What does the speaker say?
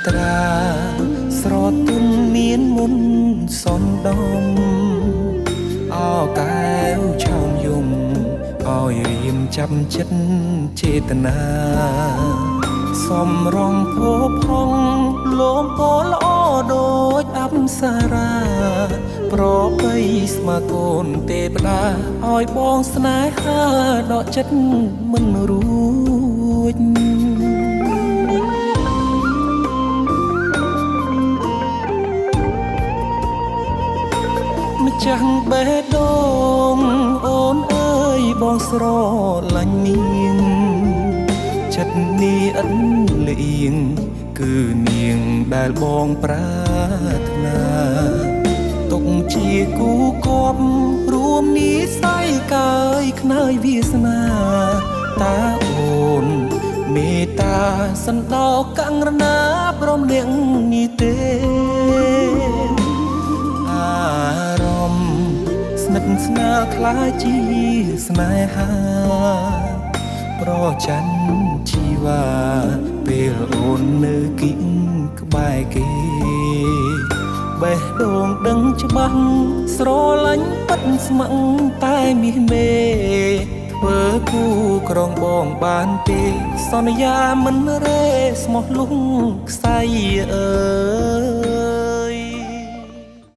ត្រាស្រទន់មានមុនសនដំអោកែវឆោមយំឲ្យរៀមចាប់ចិត្តចេតនាសំរងភោផងលោមពោល្អដូចអប្សរាប្របីស្មាកូនទេវតាឲ្យបងស្នេហាដកចិត្តមិនរួចម្ចាស់បេះដូងអូនអើយបងស្រឡាញ់នាងចិត្តនេះឥតលៀងគឺនាងដែលបងប្រាថ្នាទុកជាគូគប់រួមនិស័យកាយខ្នើយវាសនាតាអូនមេត្តាសន្តោកង្រណាព្រមនាងនេះទេអារម្មណ៍ស្និទ្ធស្នាលខ្លាចជាស្នេហាប្រច័ណ្ឌជីវ៉ាពេលអូននៅគិតក្បែរគេបេះដូងដឹងច្បាស់ស្រឡាញ់ពិតស្ម័គ្រតែមាសមេធ្វើគូក្រងបងបានទេសន្យាមិនរេស្មោះលុងខ្សែអើ